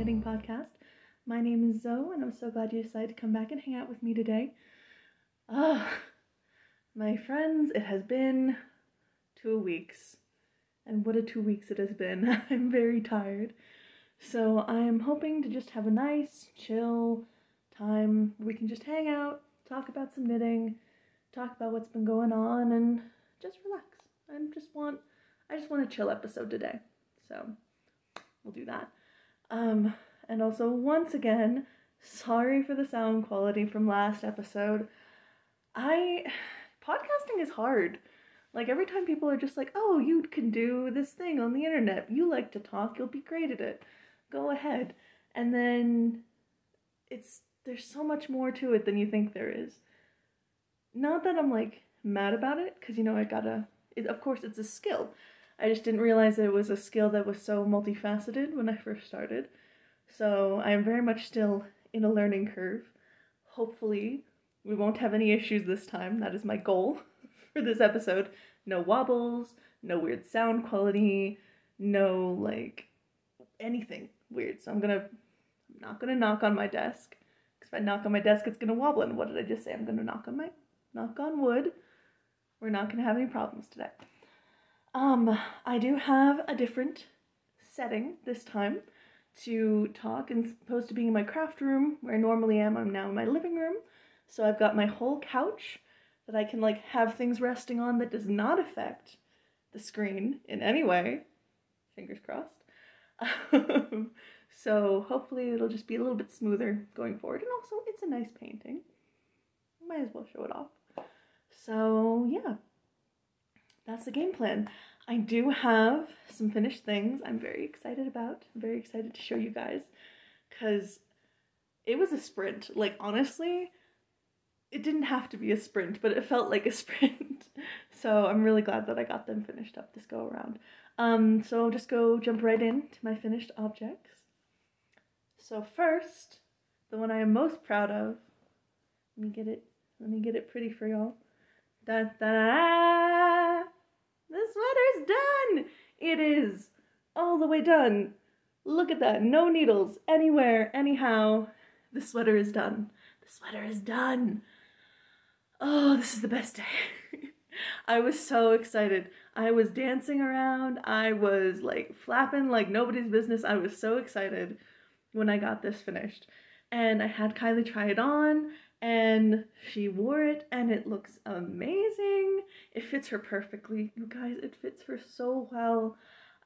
knitting podcast. My name is Zoe, and I'm so glad you decided to come back and hang out with me today. My friends, it has been 2 weeks, and what a 2 weeks it has been. I'm very tired, so I am hoping to just have a nice, chill time where we can just hang out, talk about some knitting, talk about what's been going on, and just relax. I just want a chill episode today, so we'll do that. And also, once again, sorry for the sound quality from last episode. Podcasting is hard. Like, every time people are just like, oh, you can do this thing on the internet. You like to talk. You'll be great at it. Go ahead. And then there's so much more to it than you think there is. Not that I'm, like, mad about it, because, you know, of course, it's a skill. I just didn't realize that it was a skill that was so multifaceted when I first started. So I am very much still in a learning curve. Hopefully we won't have any issues this time. That is my goal for this episode. No wobbles, no weird sound quality, no like anything weird. So I'm not gonna knock on my desk. Because if I knock on my desk, it's gonna wobble. And what did I just say? I'm gonna knock on wood. We're not gonna have any problems today. I do have a different setting this time to talk, and opposed to being in my craft room where I normally am, I'm now in my living room. So I've got my whole couch that I can like have things resting on that does not affect the screen in any way. Fingers crossed. So hopefully it'll just be a little bit smoother going forward. And also it's a nice painting. Might as well show it off. So yeah, that's the game plan. I do have some finished things I'm very excited about. I'm very excited to show you guys, because it was a sprint. Like, honestly, it didn't have to be a sprint, but it felt like a sprint. So I'm really glad that I got them finished up this go around. So I'll just jump right into my finished objects. So first, the one I am most proud of, let me get it pretty for y'all. Da da da! The sweater's done! It is all the way done. Look at that. No needles anywhere, anyhow. The sweater is done. The sweater is done. Oh, this is the best day. I was so excited. I was dancing around. I was like flapping like nobody's business. I was so excited when I got this finished. And I had Kylie try it on, and she wore it, and it looks amazing. It fits her perfectly. You guys, it fits her so well.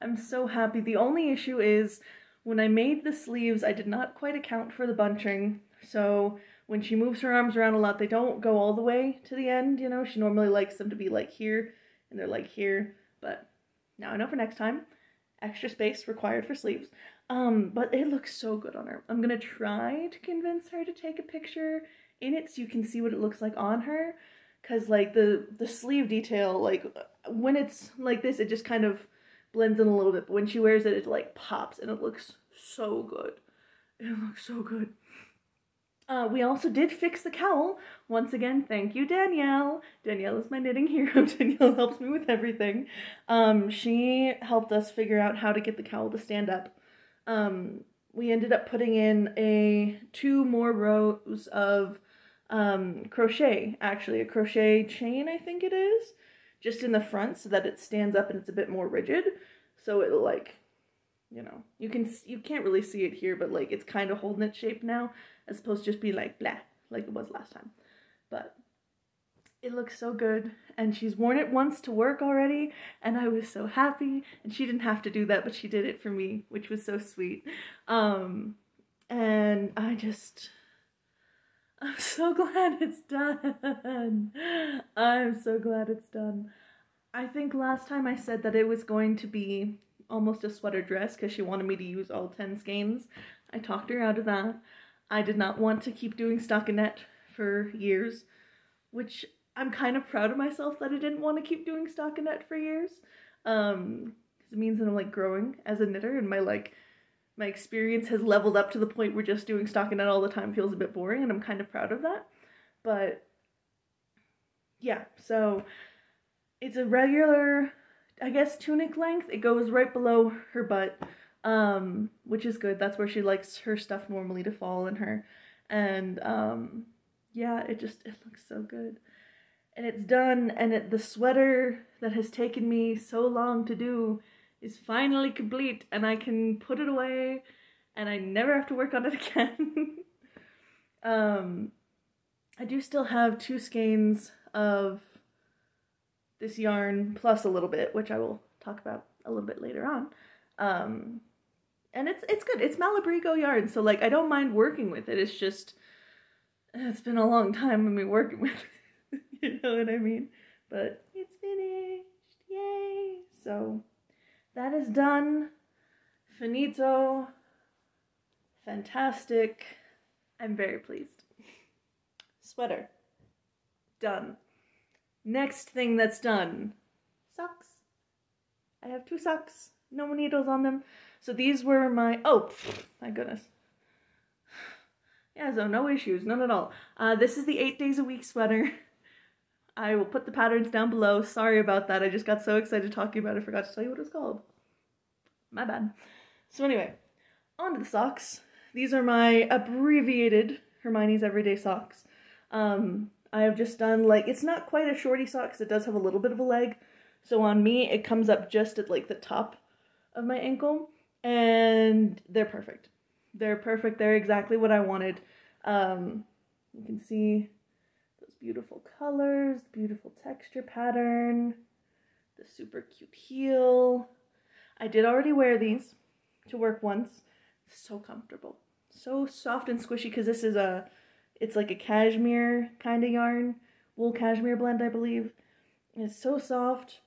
I'm so happy. The only issue is when I made the sleeves, I did not quite account for the bunching. So when she moves her arms around a lot, they don't go all the way to the end, you know? She normally likes them to be like here, and they're like here. But now I know for next time. Extra space required for sleeves. But it looks so good on her. I'm gonna try to convince her to take a picture in it so you can see what it looks like on her, because like the sleeve detail, like when it's like this, it just kind of blends in a little bit, but when she wears it, it like pops, and it looks so good. It looks so good. We also did fix the cowl. Once again, thank you, Danielle. Danielle is my knitting hero. Danielle helps me with everything. She helped us figure out how to get the cowl to stand up. We ended up putting in 2 more rows of crochet, actually, a crochet chain, I think it is, just in the front so that it stands up and it's a bit more rigid. So it'll like, you know, you can't really see it here, but like it's kind of holding its shape now, as opposed to just be like blah, like it was last time. But it looks so good, and she's worn it once to work already, and I was so happy, and she didn't have to do that, but she did it for me, which was so sweet. And I'm so glad it's done. I'm so glad it's done. I think last time I said that it was going to be almost a sweater dress because she wanted me to use all 10 skeins. I talked her out of that. I did not want to keep doing stockinette for years, which I'm kind of proud of myself that I didn't want to keep doing stockinette for years. Because it means that I'm like growing as a knitter, and my experience has leveled up to the point where just doing stockinette all the time feels a bit boring, and I'm kind of proud of that. But yeah, so it's a regular, I guess, tunic length. It goes right below her butt. which is good. That's where she likes her stuff normally to fall in her. And yeah, it looks so good. And it's done, and the sweater that has taken me so long to do is finally complete, and I can put it away, and I never have to work on it again. I do still have 2 skeins of this yarn, plus a little bit, which I will talk about a little bit later on. And it's good. It's Malabrigo yarn, so like I don't mind working with it. It's just, it's been a long time of me working with it. You know what I mean? But it's finished. Yay! So that is done. Finito. Fantastic. I'm very pleased. Sweater. Done. Next thing that's done. Socks. I have 2 socks. No needles on them. So these were my, oh, my goodness. Yeah, so no issues, none at all. This is the 8 days a week sweater. I will put the patterns down below. Sorry about that. I just got so excited talking about it. I forgot to tell you what it's called. My bad. So anyway, on to the socks. These are my abbreviated Hermione's Everyday Socks. I have just done, like, it's not quite a shorty sock because it does have a little bit of a leg. So on me, it comes up just at, like, the top of my ankle. And they're perfect. They're perfect. They're exactly what I wanted. You can see those beautiful colors, beautiful texture pattern, the super cute heel. I did already wear these to work once. So comfortable. So soft and squishy because this is it's like a cashmere kind of yarn. Wool cashmere blend, I believe. And it's so soft.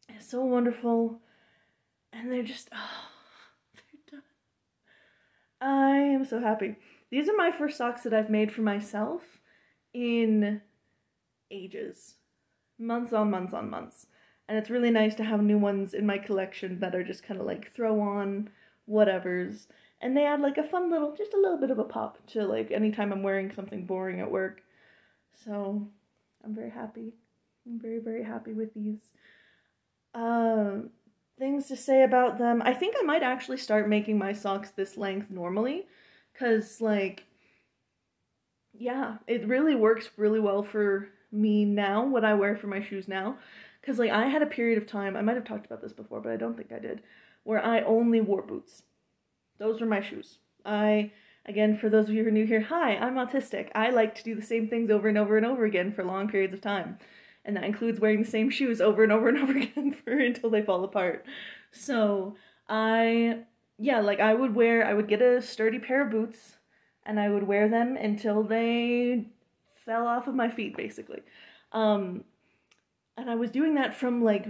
It's so wonderful. And they're just, oh, they're done. I am so happy. These are my first socks that I've made for myself in ages. Months on months on months. And it's really nice to have new ones in my collection that are just kind of like throw on whatevers. And they add like a fun little, just a little bit of a pop to like anytime I'm wearing something boring at work. So I'm very happy. I'm very, very happy with these. Things to say about them. I think I might actually start making my socks this length normally. Because like, yeah, it really works really well for me now, what I wear for my shoes now. Because like I had a period of time, I might have talked about this before, but I don't think I did, where I only wore boots. Those were my shoes. Again, for those of you who are new here, hi, I'm autistic. I like to do the same things over and over and over again for long periods of time. And that includes wearing the same shoes over and over and over again until they fall apart. So I would get a sturdy pair of boots and I would wear them until they fell off of my feet, basically. And I was doing that from like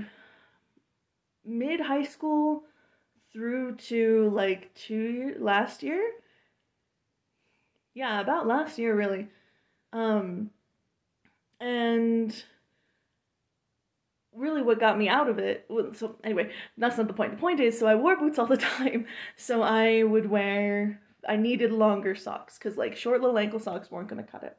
mid-high school through to like last year. Yeah, about last year, really. And really what got me out of it, so anyway, that's not the point. The point is, so I wore boots all the time, so I needed longer socks, because like short little ankle socks weren't going to cut it.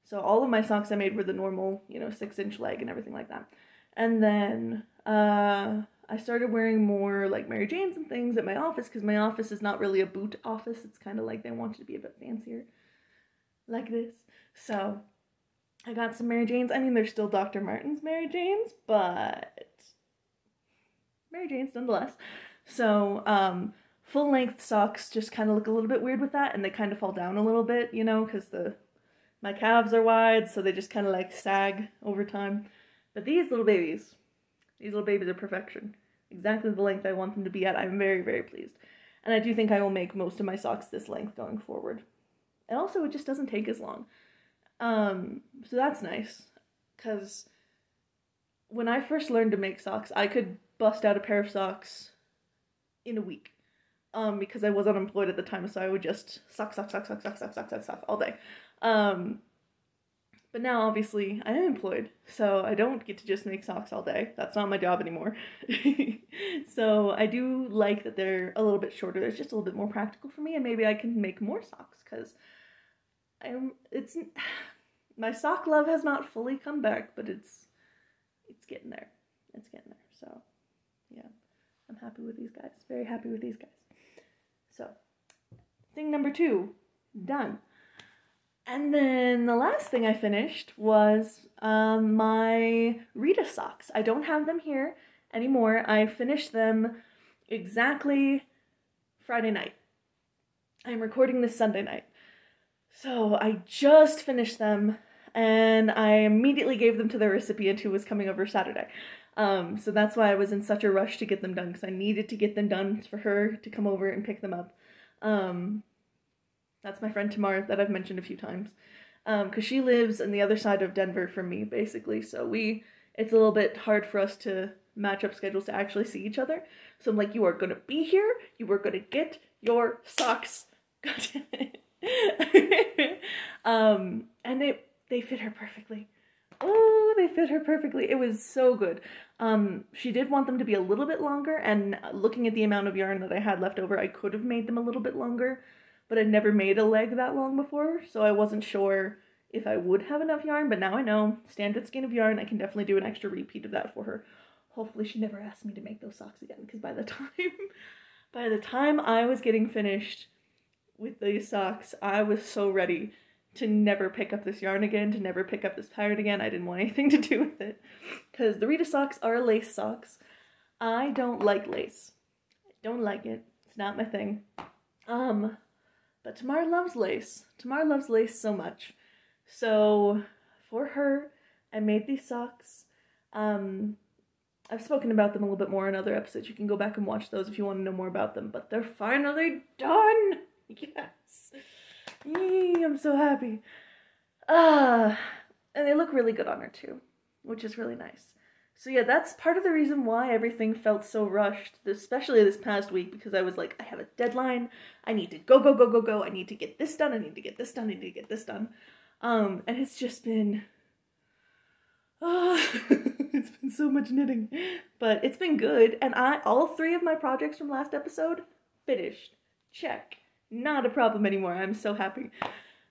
So all of my socks I made were the normal, 6-inch leg and everything like that. And then I started wearing more like Mary Janes and things at my office, because my office is not really a boot office. It's kind of like they want you to be a bit fancier, like this. So I got some Mary Janes. I mean, they're still Dr. Martens Mary Janes, but Mary Janes nonetheless. So full length socks just kind of look a little bit weird with that, and they kind of fall down a little bit, because my calves are wide, so they just kind of like sag over time. But these little babies are perfection. Exactly the length I want them to be at. I'm very, very pleased. And I do think I will make most of my socks this length going forward. And also, it just doesn't take as long. So that's nice. Because when I first learned to make socks, I could bust out a pair of socks in a week. Because I was unemployed at the time, so I would just sock all day. But now, obviously, I am employed, so I don't get to just make socks all day. That's not my job anymore. So I do like that they're a little bit shorter. It's just a little bit more practical for me, and maybe I can make more socks, because my sock love has not fully come back, but it's getting there. It's getting there, so, yeah. I'm happy with these guys. Very happy with these guys. So, thing number 2, done. And then the last thing I finished was my Rita Socks. I don't have them here anymore. I finished them exactly Friday night. I'm recording this Sunday night. So I just finished them, and I immediately gave them to the recipient who was coming over Saturday. So that's why I was in such a rush to get them done, because I needed to get them done for her to come over and pick them up. That's my friend Tamar that I've mentioned a few times, because she lives on the other side of Denver from me, basically, so it's a little bit hard for us to match up schedules to actually see each other. So I'm like, you are going to be here, you are going to get your socks. God damn it. And they fit her perfectly. Oh, they fit her perfectly. It was so good. She did want them to be a little bit longer, and looking at the amount of yarn that I had left over, I could have made them a little bit longer, but I'd never made a leg that long before, so I wasn't sure if I would have enough yarn, but now I know. Standard skein of yarn, I can definitely do an extra repeat of that for her. Hopefully she never asks me to make those socks again, because by the time I was getting finished with these socks, I was so ready to never pick up this yarn again, to never pick up this pattern again. I didn't want anything to do with it, because the Rita socks are lace socks. I don't like lace. I don't like it. It's not my thing. But Tamar loves lace. Tamar loves lace so much. So for her, I made these socks. I've spoken about them a little bit more in other episodes. You can go back and watch those if you want to know more about them. But they're finally done! Yes! Yay, I'm so happy. And they look really good on her too, which is really nice. So yeah, that's part of the reason why everything felt so rushed, especially this past week, because I was like, I have a deadline, I need to go, I need to get this done, I need to get this done, I need to get this done. And it's just been, it's been so much knitting, but it's been good, and all 3 of my projects from last episode, finished. Check. Not a problem anymore. I'm so happy.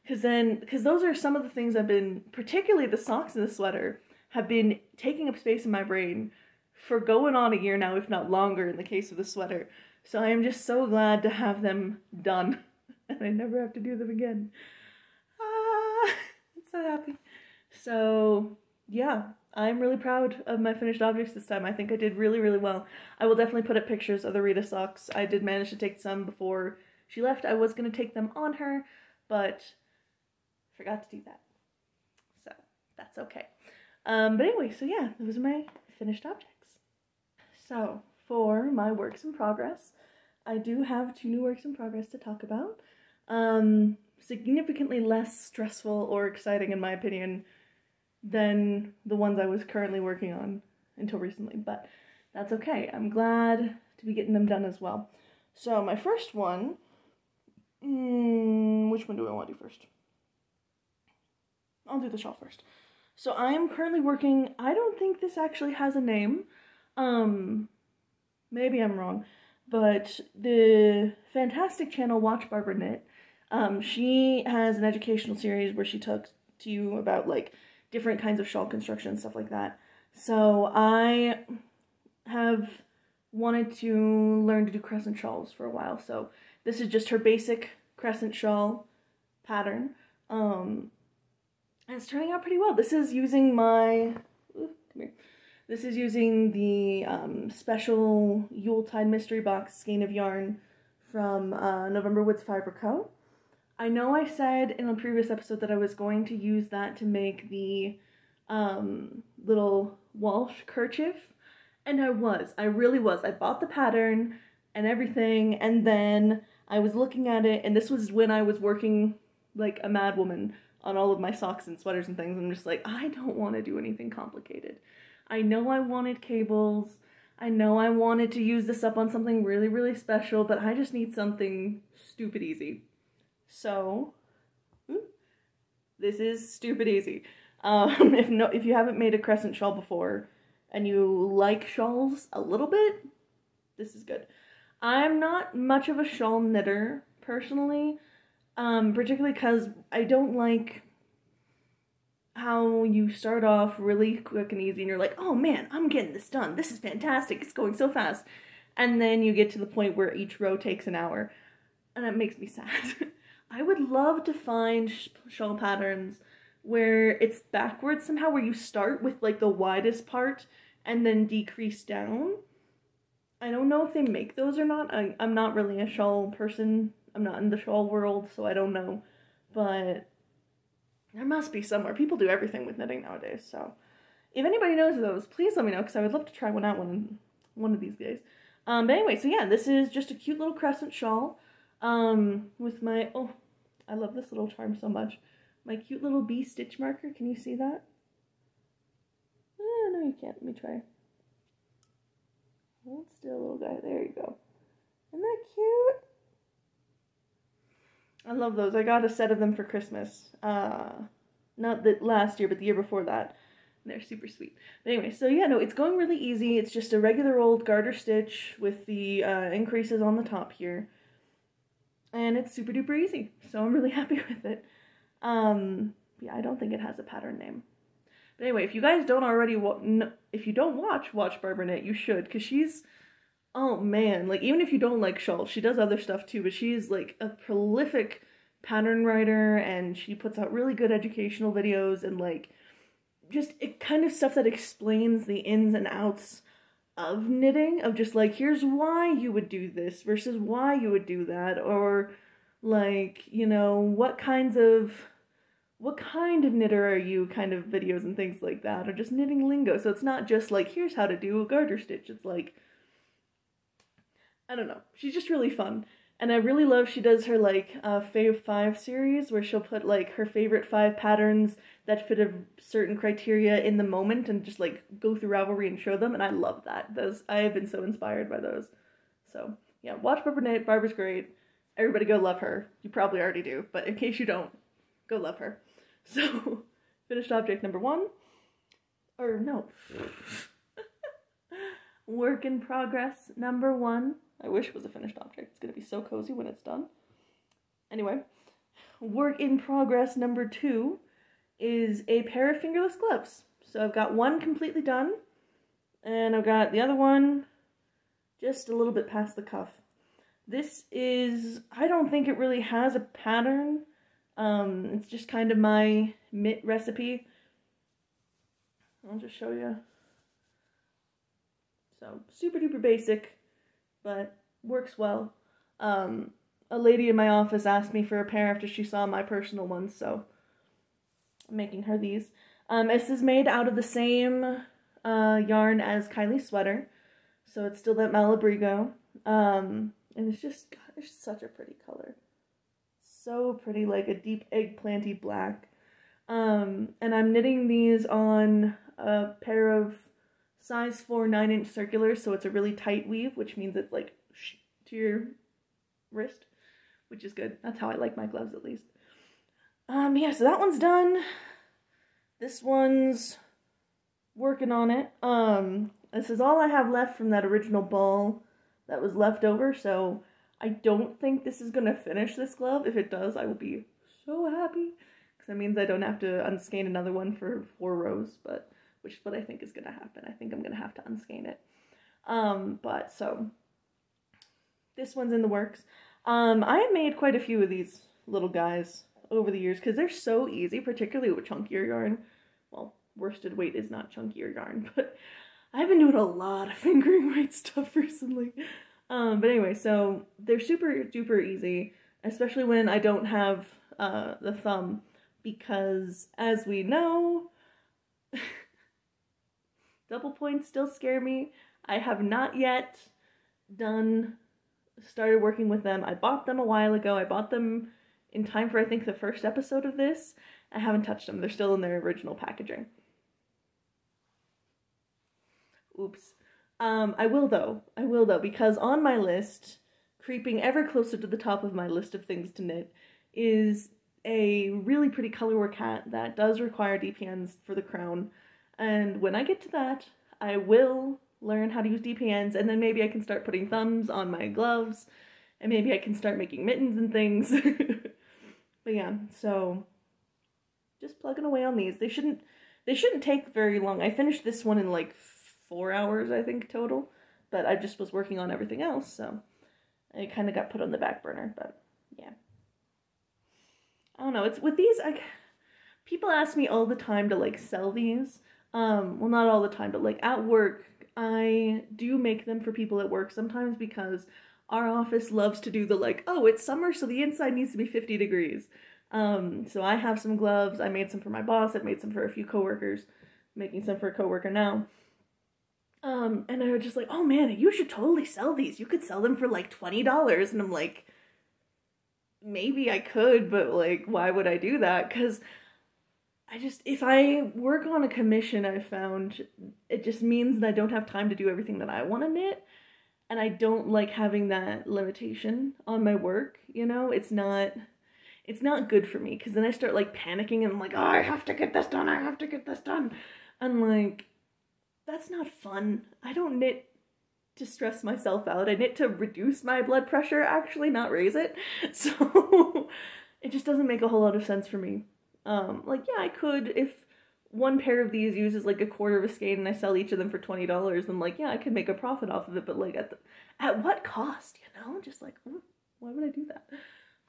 Because those are some of the things I've been, particularly the socks and the sweater, have been taking up space in my brain for going on a year now, if not longer, in the case of the sweater. So I am just so glad to have them done, and I never have to do them again. I'm so happy. So yeah, I'm really proud of my finished objects this time. I think I did really, really well. I will definitely put up pictures of the Rita socks. I did manage to take some before she left. I was going to take them on her, but forgot to do that. So that's okay. But anyway, so yeah, those are my finished objects. So for my works in progress, I do have 2 new works in progress to talk about. Significantly less stressful or exciting, in my opinion, than the ones I was currently working on until recently, but that's okay. I'm glad to be getting them done as well. So my first one, which one do I want to do first? I'll do the shawl first. So I am currently working, I don't think this actually has a name, maybe I'm wrong, but the fantastic channel Watch Barbara Knit, she has an educational series where she talks to you about like different kinds of shawl construction and stuff like that. So I have wanted to learn to do crescent shawls for a while, so this is just her basic crescent shawl pattern, and it's turning out pretty well. This is using This is using the special Yuletide Mystery Box skein of yarn from November Woods Fiber Co. I know I said in a previous episode that I was going to use that to make the little Walsh kerchief, and I really was. I bought the pattern and everything, and then I was looking at it, and this was when I was working like a madwoman on all of my socks and sweaters and things. I'm just like, I don't want to do anything complicated. I know I wanted cables, I know I wanted to use this up on something really, really special, but I just need something stupid easy. So, this is stupid easy. If you haven't made a crescent shawl before, and you like shawls a little bit, this is good. I'm not much of a shawl knitter, personally, particularly because I don't like how you start off really quick and easy and you're like, oh man, I'm getting this done, this is fantastic, it's going so fast, and then you get to the point where each row takes an hour, and it makes me sad. I would love to find shawl patterns where it's backwards somehow, where you start with like the widest part and then decrease down. I don't know if they make those or not. I'm not really a shawl person. I'm not in the shawl world, so I don't know. But there must be somewhere. People do everything with knitting nowadays, so if anybody knows those, please let me know, because I would love to try one out one of these days. But anyway, so yeah, this is just a cute little crescent shawl with my, oh, I love this little charm so much. My cute little bee stitch marker. Can you see that? No, you can't. Let me try. Hold still, little guy. There you go. Isn't that cute? I love those. I got a set of them for Christmas. Not the last year, but the year before that. They're super sweet. But anyway, so yeah, no, it's going really easy. It's just a regular old garter stitch with the increases on the top here. And it's super duper easy. So I'm really happy with it. Yeah, I don't think it has a pattern name. But anyway, if you guys don't already, if you don't watch Barbara Knit, you should, because she's, oh man, like, even if you don't like shawls, she does other stuff too, but she's like a prolific pattern writer, and she puts out really good educational videos, and like, just kind of stuff that explains the ins and outs of knitting, of just like, here's why you would do this versus why you would do that, or like, you know, what kind of knitter are you kind of videos and things like that, or just knitting lingo. So it's not just like, here's how to do a garter stitch. It's like, I don't know. She's just really fun. And I really love, she does her like Fave 5 series, where she'll put like her favorite 5 patterns that fit a certain criteria in the moment, and just like go through Ravelry and show them. And I love that. I have been so inspired by those. So yeah, watch Barbara Knit. Barbara's great. Everybody go love her. You probably already do, but in case you don't, go love her. So, finished object number 1, or no, work in progress number 1. I wish it was a finished object. It's going to be so cozy when it's done. Anyway, work in progress number 2 is a pair of fingerless gloves. So I've got one completely done, and I've got the other one just a little bit past the cuff. This is, I don't think it really has a pattern. It's just kind of my mitt recipe. I'll just show you. So, super duper basic, but works well. A lady in my office asked me for a pair after she saw my personal ones, so I'm making her these. This is made out of the same yarn as Kylie's sweater, so it's still that Malabrigo. And it's just, God, it's such a pretty color. So pretty, like a deep eggplanty black. And I'm knitting these on a pair of size 4 9-inch circulars, so it's a really tight weave, which means it's like to your wrist, which is good. That's how I like my gloves, at least. Yeah, so that one's done. This one's working on it. This is all I have left from that original ball that was left over, so I don't think this is going to finish this glove. If it does, I will be so happy, because that means I don't have to unskein another one for 4 rows, but which is what I think is going to happen. I think I'm going to have to unskein it. But so this one's in the works. I have made quite a few of these little guys over the years, because they're so easy, particularly with chunkier yarn. Well, worsted weight is not chunkier yarn, but I've been doing a lot of fingering weight stuff recently. But anyway, so they're super duper easy, especially when I don't have the thumb, because as we know, double points still scare me. I have not yet started working with them. I bought them a while ago. I bought them in time for, I think, the first episode of this. I haven't touched them. They're still in their original packaging. Oops. I will though, because on my list, creeping ever closer to the top of my list of things to knit, is a really pretty colorwork hat that does require DPNs for the crown. And when I get to that, I will learn how to use DPNs, and then maybe I can start putting thumbs on my gloves, and maybe I can start making mittens and things. But yeah, so just plugging away on these. They shouldn't take very long. I finished this one in like 4 hours, I think, total. but I just was working on everything else, so it kind of got put on the back burner, but yeah. I don't know, it's with these, people ask me all the time to like sell these, well, not all the time, but like at work, I do make them for people at work sometimes because our office loves to do the like, oh, it's summer, so the inside needs to be 50 degrees. So I have some gloves. I made some for my boss. I've made some for a few coworkers. Making some for a coworker now. And I was just like, oh man, you should totally sell these. You could sell them for like $20. And I'm like, maybe I could, but like, why would I do that? Because if I work on a commission, I've found it just means that I don't have time to do everything that I want to knit. And I don't like having that limitation on my work, you know? It's not good for me, because then I start like panicking and I'm like, oh, I have to get this done, I have to get this done. And like, that's not fun. I don't knit to stress myself out. I knit to reduce my blood pressure, actually, not raise it. So it just doesn't make a whole lot of sense for me. Like, yeah, I could, if one pair of these uses like a quarter of a skein and I sell each of them for $20, then like, yeah, I could make a profit off of it, but like at what cost, you know? Just like, why would I do that?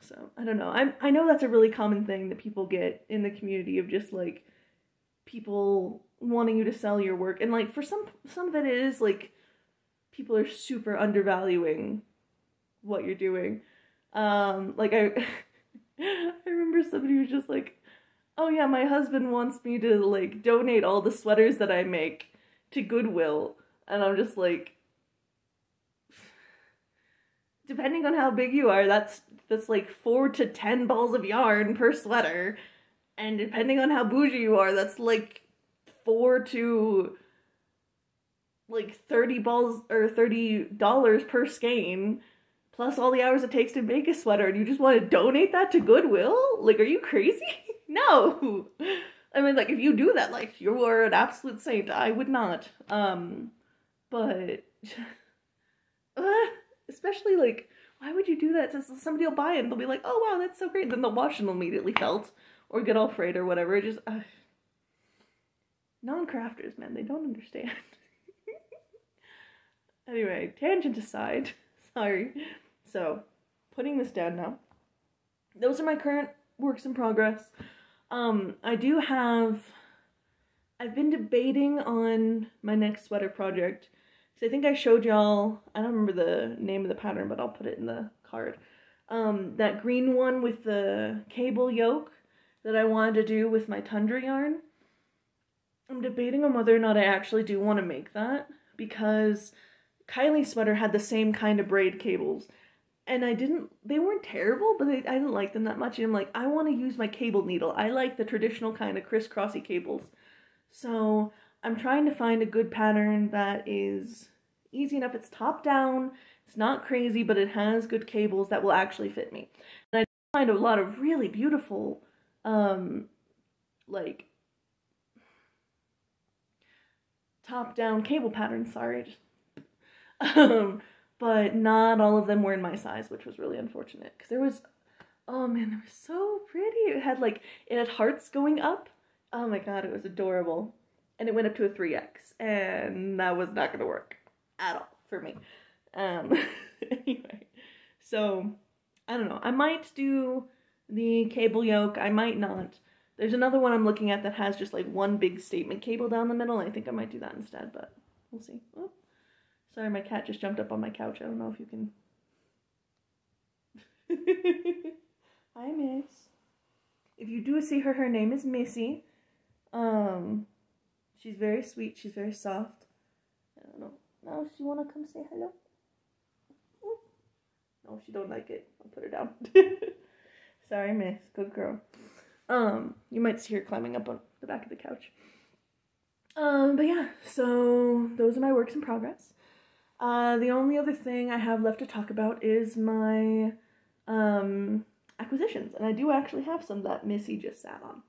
So, I don't know. I know that's a really common thing that people get in the community of just, like, people wanting you to sell your work. And, like, for some of it is, like, people are super undervaluing what you're doing. Like, I remember somebody was just like, oh, yeah, my husband wants me to, like, donate all the sweaters that I make to Goodwill. And I'm just like, depending on how big you are, that's like 4 to 10 balls of yarn per sweater. And depending on how bougie you are, that's like 4 to like 30 balls or $30 per skein, plus all the hours it takes to make a sweater, and you just want to donate that to Goodwill? Like, are you crazy? No. I mean, like, if you do that, like, you are an absolute saint. I would not. But especially, like, why would you do that? So somebody will buy it and they'll be like, oh, wow, that's so great. Then they'll wash and they'll immediately felt or get all frayed or whatever. It just, non-crafters, man, they don't understand. Anyway, tangent aside, sorry. So, putting this down now. Those are my current works in progress. I've been debating on my next sweater project. So I think I showed y'all, I don't remember the name of the pattern, but I'll put it in the card. That green one with the cable yoke that I wanted to do with my tundra yarn. I'm debating on whether or not I actually do want to make that, because Kylie's sweater had the same kind of braid cables. And they weren't terrible, but I didn't like them that much. And I'm like, I want to use my cable needle. I like the traditional kind of crisscrossy cables. So I'm trying to find a good pattern that is easy enough. It's top down, it's not crazy, but it has good cables that will actually fit me. And I find a lot of really beautiful, like, top down cable patterns, sorry. But not all of them were in my size, which was really unfortunate. Because there was, oh man, it was so pretty. It had hearts going up. Oh my god, it was adorable. And it went up to a 3X, and that was not going to work at all for me. Anyway, so, I don't know. I might do the cable yoke. I might not. There's another one I'm looking at that has just like one big statement cable down the middle. I think I might do that instead, but we'll see. Oh, sorry, my cat just jumped up on my couch. I don't know if you can. Hi, Miss. If you do see her, her name is Missy. She's very sweet. She's very soft. I don't know. Now she wanna come say hello? Ooh. No, she don't like it. I'll put her down. Sorry, Miss. Good girl. You might see her climbing up on the back of the couch. But yeah, so those are my works in progress. The only other thing I have left to talk about is my, acquisitions. And I do actually have some that Missy just sat on.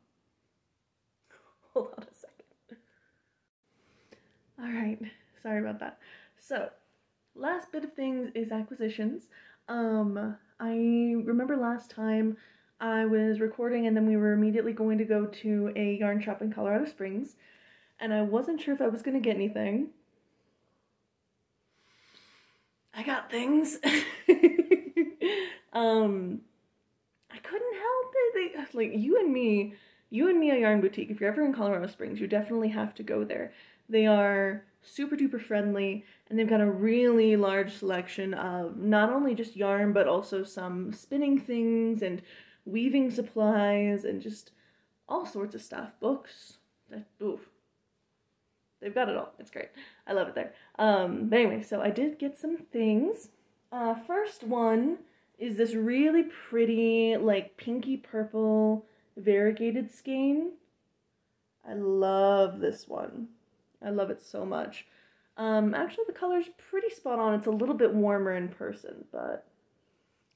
Hold on a second. Alright, sorry about that. So, last bit of things is acquisitions. I remember last time I was recording and then we were immediately going to go to a yarn shop in Colorado Springs. And I wasn't sure if I was going to get anything. I got things. I couldn't help it. They, like, you and me at Yarn Boutique, if you're ever in Colorado Springs, you definitely have to go there. They are super duper friendly, and they've got a really large selection of not only just yarn, but also some spinning things and weaving supplies and just all sorts of stuff. Books. Oof. They've got it all. It's great. I love it there. But anyway, so I did get some things. First one is this really pretty, like, pinky purple variegated skein. I love this one. I love it so much. Actually, the color's pretty spot on. It's a little bit warmer in person, but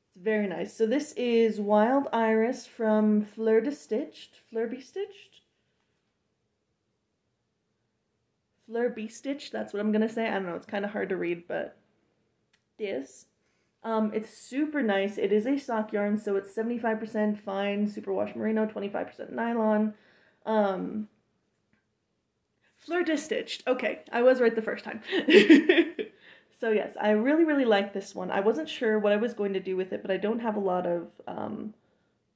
it's very nice. So this is Wild Iris from Fleur Be Stitched. That's what I'm gonna say. I don't know, it's kind of hard to read, but this. It's super nice. It is a sock yarn, so it's 75% fine superwash merino, 25% nylon. Fleur de Stitched. Okay, I was right the first time. So yes, I really, really like this one. I wasn't sure what I was going to do with it, but I don't have a lot of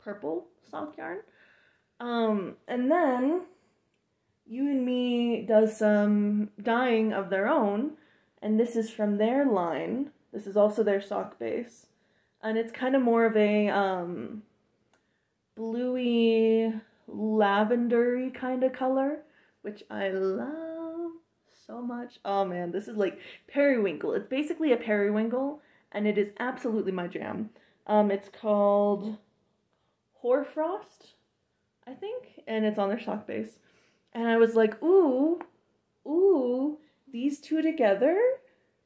purple sock yarn. And then You and Me does some dyeing of their own, and this is from their line. This is also their sock base, and it's kind of more of a bluey, lavendery kind of color, which I love so much. Oh man, this is like periwinkle. It's basically a periwinkle, and it is absolutely my jam. It's called Hoarfrost, I think, and it's on their sock base. And I was like, ooh, these two together,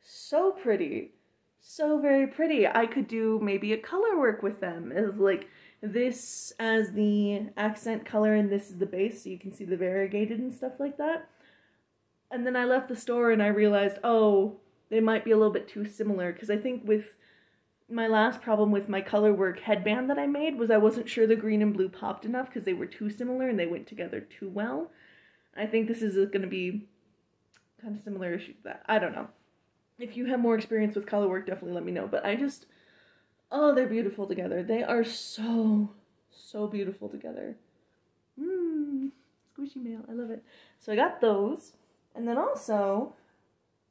so pretty. So very pretty. I could do maybe a color work with them. It's like this as the accent color and this is the base, so you can see the variegated and stuff like that. And then I left the store and I realized, oh, they might be a little bit too similar, because I think with my last problem with my color work headband that I made was I wasn't sure the green and blue popped enough because they were too similar and they went together too well. I think this is going to be kind of similar issue to that. I don't know. If you have more experience with color work, definitely let me know. But I just, oh, they're beautiful together. They are so, so beautiful together. Squishy mail. I love it. So I got those. And then also,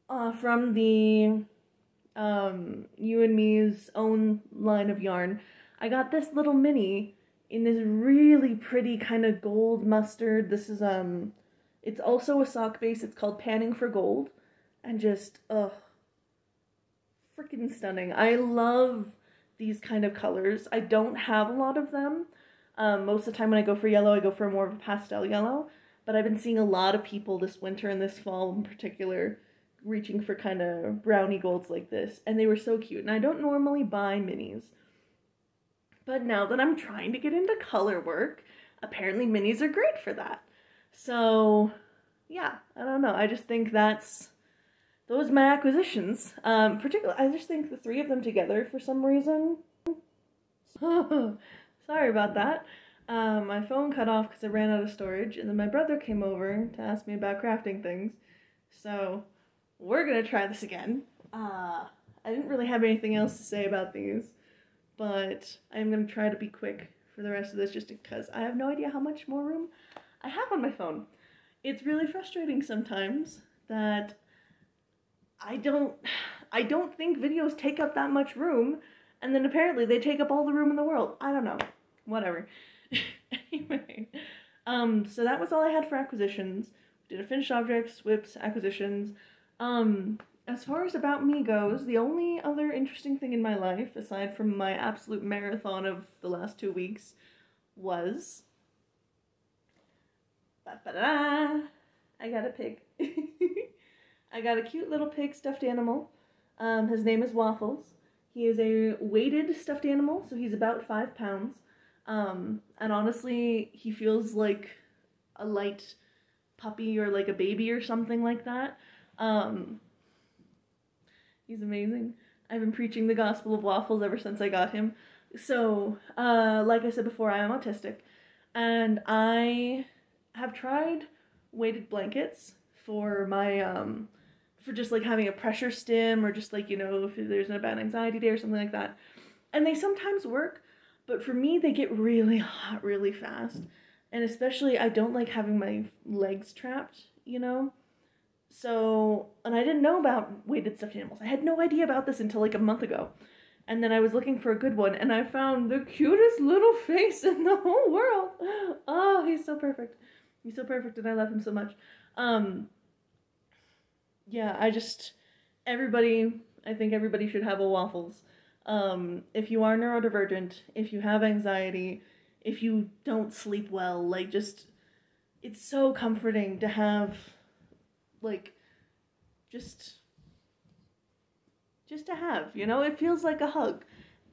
from the You and Me's own line of yarn, I got this little mini in this really pretty kind of gold mustard. This is, it's also a sock base. It's called Panning for Gold. And just, freaking stunning. I love these kind of colors. I don't have a lot of them. Most of the time when I go for yellow, I go for more of a pastel yellow. But I've been seeing a lot of people this winter and this fall in particular reaching for kind of brownie golds like this. And they were so cute. And I don't normally buy minis. But now that I'm trying to get into color work, apparently minis are great for that. So, yeah, I don't know. I just think those are my acquisitions. Particularly, I just think the three of them together for some reason. Sorry about that. My phone cut off because I ran out of storage, and then my brother came over to ask me about crafting things. So, we're gonna try this again. I didn't really have anything else to say about these, but I'm gonna try to be quick for the rest of this just because I have no idea how much more room I have on my phone. It's really frustrating sometimes that I don't think videos take up that much room, and then apparently they take up all the room in the world. I don't know. Whatever. Anyway, so that was all I had for acquisitions. Did a finished objects, whips, acquisitions. As far as About Me goes, the only other interesting thing in my life, aside from my absolute marathon of the last 2 weeks, was I got a pig. I got a cute little pig stuffed animal. His name is Waffles. He is a weighted stuffed animal, so he's about 5 pounds. And honestly, he feels like a light puppy or like a baby or something like that. He's amazing. I've been preaching the gospel of Waffles ever since I got him. So, like I said before, I am autistic, and I have tried weighted blankets for my for just like having a pressure stim, or just like, you know, if there's a bad anxiety day or something like that. And they sometimes work, but for me, they get really hot really fast. And especially, I don't like having my legs trapped, you know? So, and I didn't know about weighted stuffed animals. I had no idea about this until like a month ago. And then I was looking for a good one, and I found the cutest little face in the whole world. Oh, he's so perfect. He's so perfect, and I love him so much. Yeah, I think everybody should have a Waffles. If you are neurodivergent, if you have anxiety, if you don't sleep well, like, just, it's so comforting to have, like, just to have, you know? It feels like a hug.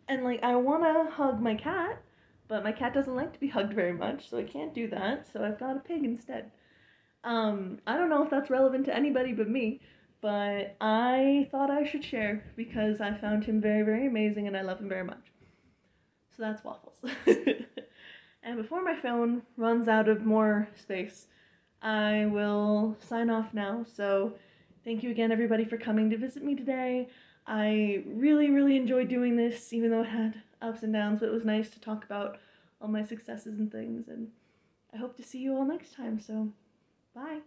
And, like, I want to hug my cat, but my cat doesn't like to be hugged very much, so I can't do that, so I've got a pig instead. I don't know if that's relevant to anybody but me, but I thought I should share because I found him very, very amazing and I love him very much. So that's Waffles. And before my phone runs out of more space, I will sign off now. So thank you again, everybody, for coming to visit me today. I really, really enjoyed doing this, even though it had ups and downs, but it was nice to talk about all my successes and things, and I hope to see you all next time, so bye.